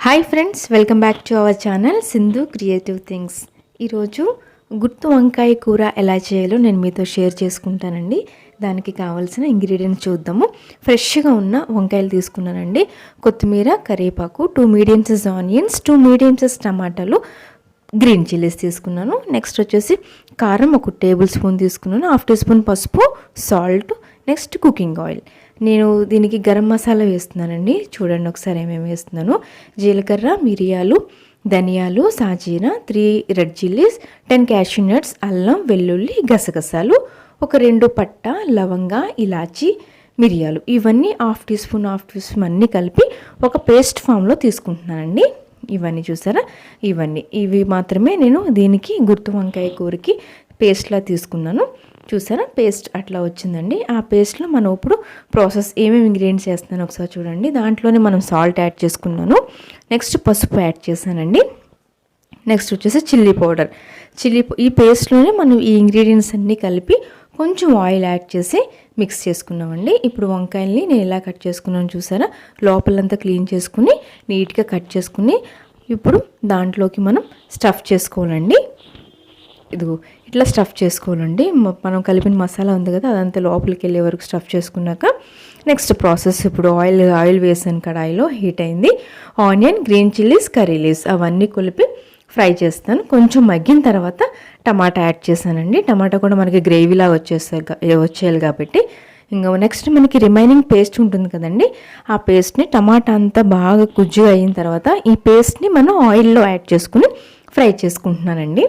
Hi friends, welcome back to our channel Sindhu creative things. ఈరోజు గుత్తి వంకాయ కూర ఎలా చేయాలో నేను మీతో షేర్ చేసుకుంటానండి. దానికి కావాల్సిన ఇంగ్రీడియంట్స్ చూద్దాము. ఫ్రెష్గా ఉన్న వంకాయలు తీసుకున్నానండి. కొత్తిమీర, కరివేపాకు, 2 medium size onions, 2 medium size టమాటాలు, గ్రీన్ చిల్లీస్ తీసుకున్నాను. నెక్స్ట్ వచ్చేసి కారం 1 టేబుల్ స్పూన్ తీసుకున్నాను, 1/2 టీ స్పూన్ పసుపు, సాల్ట్, నెక్స్ట్ కుకింగ్ ఆయిల్. నేను దీనికి గరం మసాలా వేస్తున్నానండి. చూడండి ఒకసారి ఏమేమి వేస్తున్నాను. జీలకర్ర, మిరియాలు, ధనియాలు, సాజీరా, 3 రెడ్ చిల్లీస్, 10 క్యాష్యూ నట్స్, అల్లం, వెల్లుల్లి, గసగసాలు, 2 పట్ట, లవంగా, ఇలాచి, మిరియాలు, ఇవన్నీ 1/2 టీ స్పూన్ అన్నీ కలిపి ఒక పేస్ట్ ఫామ్లో తీసుకుంటున్నానండి. ఇవన్నీ చూసారా, ఇవి మాత్రమే నేను దీనికి గుత్తి వంకాయ కూరకి పేస్ట్లా తీసుకున్నాను. చూసారా, పేస్ట్ అట్లా వచ్చిందండి. ఆ పేస్ట్లో మనం ఇప్పుడు ప్రాసెస్ ఏమేమి ఇంగ్రీడియంట్స్ వేస్తున్నాను ఒకసారి చూడండి. దాంట్లోనే మనం సాల్ట్ యాడ్ చేసుకున్నాను, నెక్స్ట్ పసుపు యాడ్ చేశానండి, నెక్స్ట్ వచ్చేసి చిల్లీ పౌడర్. ఈ పేస్ట్లోనే మనం ఈ ఇంగ్రీడియంట్స్ అన్నీ కలిపి కొంచెం ఆయిల్ యాడ్ చేసి మిక్స్ చేసుకున్నామండి. ఇప్పుడు వంకాయల్ని నేను ఎలా కట్ చేసుకున్నాను చూసారా, లోపలంతా క్లీన్ చేసుకుని నీట్గా కట్ చేసుకుని ఇప్పుడు దాంట్లోకి మనం స్టఫ్ చేసుకోవాలండి. ఇదిగో ఇట్లా స్టఫ్ చేసుకోవాలండి. మనం కలిపిన మసాలా ఉంది కదా, అదంతా లోపలికి వెళ్ళే వరకు స్టఫ్ చేసుకున్నాక నెక్స్ట్ ప్రాసెస్, ఇప్పుడు ఆయిల్ వేసాను, కడాయిలో హీట్ అయింది. Onion, green chillies, curry leaves అవన్నీ కలిపి ఫ్రై చేస్తాను. కొంచెం మగ్గిన తర్వాత టమాటా యాడ్ చేశానండి. టమాటా కూడా మనకి గ్రేవీలా వచ్చేయాలి కాబట్టి. ఇంకా నెక్స్ట్ మనకి రిమైనింగ్ పేస్ట్ ఉంటుంది కదండి, ఆ పేస్ట్ని టమాటా అంతా బాగా గుజ్జుగా అయిన తర్వాత ఈ పేస్ట్ని మనం ఆయిల్లో యాడ్ చేసుకుని ఫ్రై చేసుకుంటున్నానండి.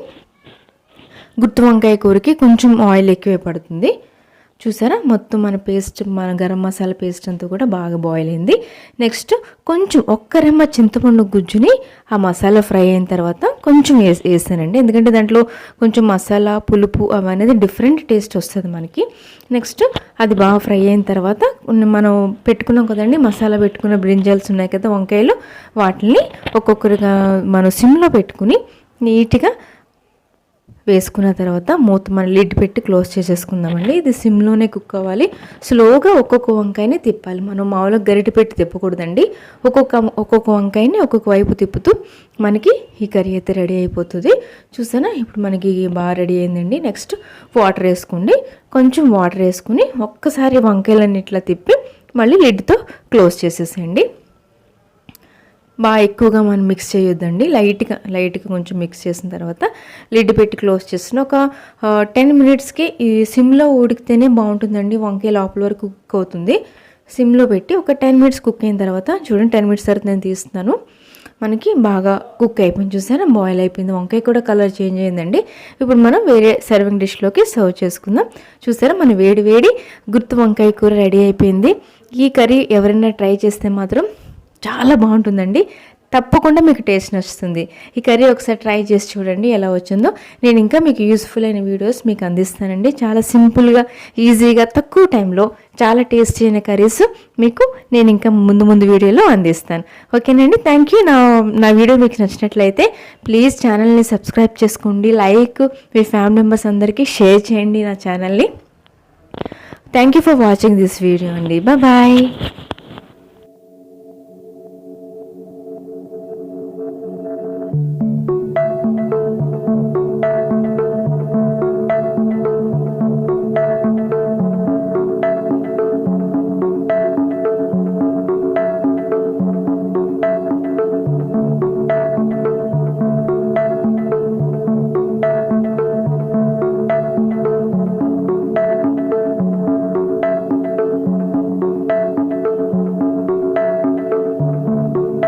గుత్తి వంకాయ కూరకి కొంచెం ఆయిల్ ఎక్కువే పడుతుంది. చూసారా, మొత్తం మన గరం మసాలా పేస్ట్ అంతా కూడా బాగా బాయిల్ అయింది. నెక్స్ట్ కొంచెం 1 రెమ్మ చింతపండు గుజ్జుని ఆ మసాలా ఫ్రై అయిన తర్వాత కొంచెం వేసానండి. ఎందుకంటే దాంట్లో కొంచెం మసాలా పులుపు అవనేది డిఫరెంట్ టేస్ట్ వస్తుంది మనకి. నెక్స్ట్ అది బాగా ఫ్రై అయిన తర్వాత మనం పెట్టుకున్నాం కదండి, మసాలా పెట్టుకున్న బ్రింజల్స్ ఉన్నాయి కదా వంకాయలు, వాటిని ఒక్కొక్కరిగా మనం సిమ్లో పెట్టుకుని నీట్గా వేసుకున్న తర్వాత మనం లిడ్ పెట్టి క్లోజ్ చేసేసుకుందామండి. ఇది సిమ్లోనే కుక్ అవ్వాలి. స్లోగా ఒక్కొక్క వంకాయని తిప్పాలి. మనం మామూలుగా గరిటె పెట్టి తిప్పకూడదండి. ఒక్కొక్క వంకాయని ఒక్కొక్క వైపు తిప్పుతూ మనకి ఈ కర్రీ అయితే రెడీ అయిపోతుంది. చూసానా, ఇప్పుడు మనకి బాగా రెడీ అయిందండి. నెక్స్ట్ వాటర్ వేసుకోండి. కొంచెం వాటర్ వేసుకుని ఒక్కసారి వంకాయలన్నీ ఇట్లా తిప్పి మళ్ళీ లిడ్తో క్లోజ్ చేసేసేయండి. బాగా ఎక్కువగా మనం మిక్స్ చేయొద్దండి, లైట్గా కొంచెం మిక్స్ చేసిన తర్వాత లిడ్ పెట్టి క్లోజ్ చేసిన ఒక 10 మినిట్స్కి ఈ సిమ్లో ఉడికితేనే బాగుంటుందండి. వంకాయ లోపల వరకు కుక్ అవుతుంది. సిమ్లో పెట్టి ఒక 10 మినిట్స్ కుక్ అయిన తర్వాత చూడండి, 10 మినిట్స్ తర్వాత నేను తీస్తున్నాను. మనకి బాగా కుక్ అయిపోయింది. చూసారా, బాయిల్ అయిపోయింది. వంకాయ కూడా కలర్ చేంజ్ అయిందండి. ఇప్పుడు మనం వేరే సర్వింగ్ డిష్లోకి సర్వ్ చేసుకుందాం. చూసారా, మన వేడి గుత్తి వంకాయ కూర రెడీ అయిపోయింది. ఈ కర్రీ ఎవరైనా ట్రై చేస్తే మాత్రం చాలా బాగుంటుందండి. తప్పకుండా మీకు టేస్ట్ నచ్చుతుంది. ఈ కర్రీ ఒకసారి ట్రై చేసి చూడండి ఎలా వచ్చిందో. నేను ఇంకా మీకు యూస్ఫుల్ అయిన వీడియోస్ మీకు అందిస్తానండి. చాలా సింపుల్గా, ఈజీగా, తక్కువ టైంలో చాలా టేస్టీ అయిన కర్రీస్ మీకు నేను ఇంకా ముందు వీడియోలో అందిస్తాను. ఓకేనండి, థ్యాంక్ యూ. నా వీడియో మీకు నచ్చినట్లయితే ప్లీజ్ ఛానల్ని సబ్స్క్రైబ్ చేసుకోండి, లైక్ మీ ఫ్యామిలీ మెంబర్స్ అందరికీ షేర్ చేయండి నా ఛానల్ని. Thank you for watching this video అండి. బాయ్.